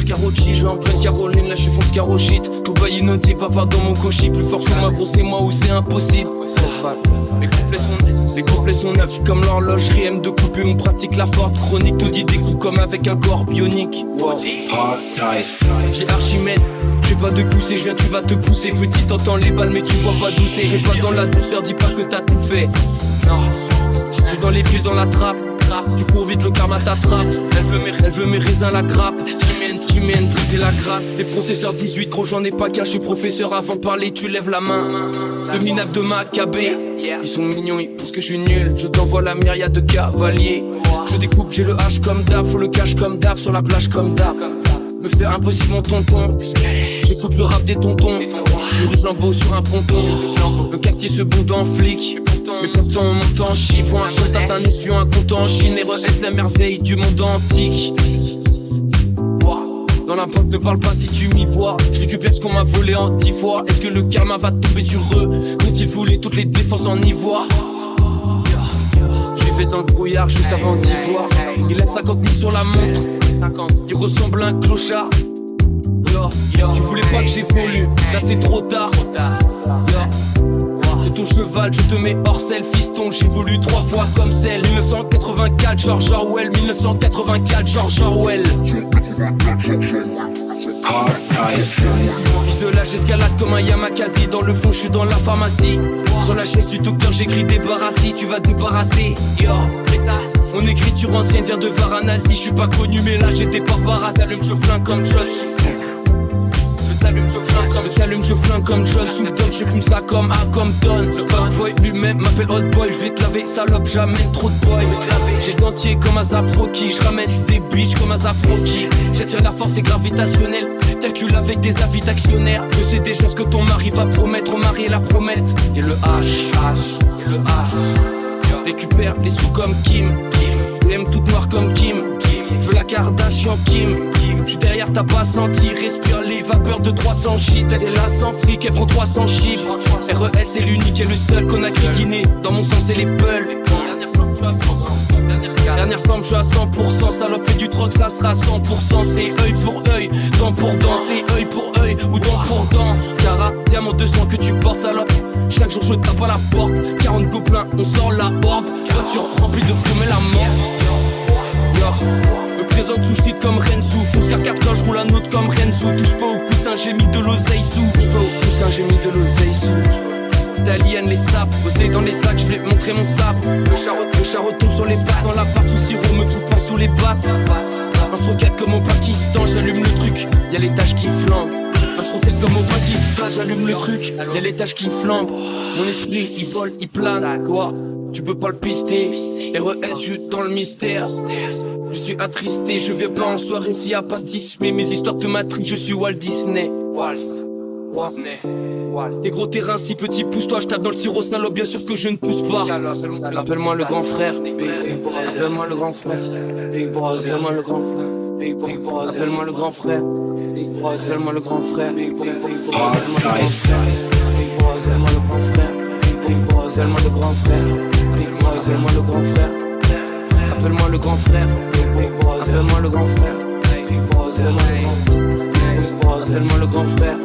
Carochi, je vais en pleine Caroline, là je suis fonce carochite. Tout bail inaudible, va pas dans mon cochis. Plus fort que ma grosse et moi où c'est impossible. Les couplets sont neufs comme l'horlogerie M de couper, on pratique la forte chronique. Tout dit des coups comme avec un corps bionique. Wow. J'ai Archimède, j'ai pas de pousser, je viens tu vas te pousser. Petit t'entends les balles mais tu vois pas d'où c'est. J'ai pas dans la douceur, dis pas que t'as tout fait. Non, j'suis dans les piles dans la trappe. Tu cours vite, le karma t'attrape. Elle veut mes raisins, la grappe. Chimène, briser la gratte. Les processeurs 18, gros j'en ai pas qu'un. J'suis professeur, avant de parler tu lèves la main. Le minable de Maccabée. Ils sont mignons, ils pensent que je suis nul. Je t'envoie la myriade de cavaliers. Je découpe, j'ai le H comme d'hab. Faut le cash comme d'hab, sur la plage comme d'hab. Me faire impossible mon tonton. J'écoute le rap des tontons. Le russe lambeau sur un ponton. Le quartier se boude en flic. Mais pourtant on monte en chiffon. Un contact, un espion, un compte en Chine. RES, la merveille du monde antique. Dans la porte ne parle pas si tu m'y vois. Je récupère ce qu'on m'a volé en 10 fois. Est-ce que le karma va tomber sur eux quand ils voulaient toutes les défenses en ivoire? J'ai fait dans le brouillard juste avant d'y voir. Il a 50 000 sur la montre. Il ressemble à un clochard. Tu voulais pas que j'évolue, là c'est trop tard. De ton cheval je te mets hors selle, fiston. J'évolue 3 fois comme celle. 1984 George Orwell. 1984 George Orwell. Fils de l'âge j'escalade comme un Yamakasi. Dans le fond je suis dans la pharmacie. Sur la chaise du docteur j'écris débarrassi. Tu vas te débarrasser. Mon écriture ancienne vient de Varanasi. Je suis pas connu mais là j'étais paparazzi. J'allume je flingue comme John. Je t'allume, je flingue comme John. Sous Dog, je fume ça comme A comme Don. Le hot boy lui-même m'appelle hot boy. Je vais te laver, salope, j'amène trop de boy. J'ai le dentier comme un Zaproki. Je ramène des bitches comme un Zaproki. J'attire la force est gravitationnelle. Calcule avec des avis d'actionnaires. Je sais déjà ce que ton mari va promettre. Au mari la promette. Et le H. Récupère les sous comme Kim. L'aime toute noire comme Kim. Je veux la Kardashian Kim. J'suis derrière, t'as pas senti. Respire les vapeurs de 300 shit. Elle est là sans fric, elle prend 300 chiffres. RES est l'unique et le seul qu'on a Guinée. Dans mon sens c'est les peuls. Dernière forme je suis à 100%. Salope fait du troc ça sera 100%. C'est œil pour œil, dent pour dent. C'est œil pour œil ou dent pour dent. Cara, diamant 200 que tu portes salope. Chaque jour je tape à la porte. 40 gobelins, on sort la horde. Voiture remplie de fumée la mort. Me présente sous shit comme Renzu. Fonce car 4 quand je roule un autre comme Renzu. Touche pas au coussin, j'ai mis de l'oseille sous. Touche pas au coussin, j'ai mis de l'oseille sous. D'alien les sapes, posé dans les sacs, je vais montrer mon sabre. Le char retombe sur les pattes. Dans la part où Siro me trouve pas sous les battes. Un se roquette comme au Pakistan, j'allume le truc, y'a les taches qui flambent. Un se roquette comme au Pakistan, j'allume le truc, y'a les taches qui flambent. Mon esprit il vole, il plane, quoi. Tu peux pas le pister. RES, je dans le mystère. Je suis attristé, je viens pas en soirée s'il y a pas de Disney. Mes histoires te matrixent, je suis Walt Disney. Tes gros terrains si petit, pousse-toi, je tape dans le sirop snalo, bien sûr que je ne pousse pas. Appelle-moi le grand frère. Appelle-moi le grand frère. Appelle-moi le grand frère. Appelle-moi le grand frère. Appelle-moi le grand frère. Appelle-moi le grand frère. Appelle-moi le grand frère. Appelle-moi le grand frère. Appelle-moi le grand frère. Appelle-moi le grand frère. Appelle-moi le grand frère. Appelle-moi le grand frère.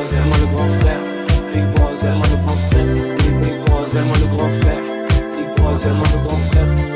Appelle-moi le grand frère. Appelle-moi le grand frère. Appelle-moi le grand frère. Appelle-moi le grand frère.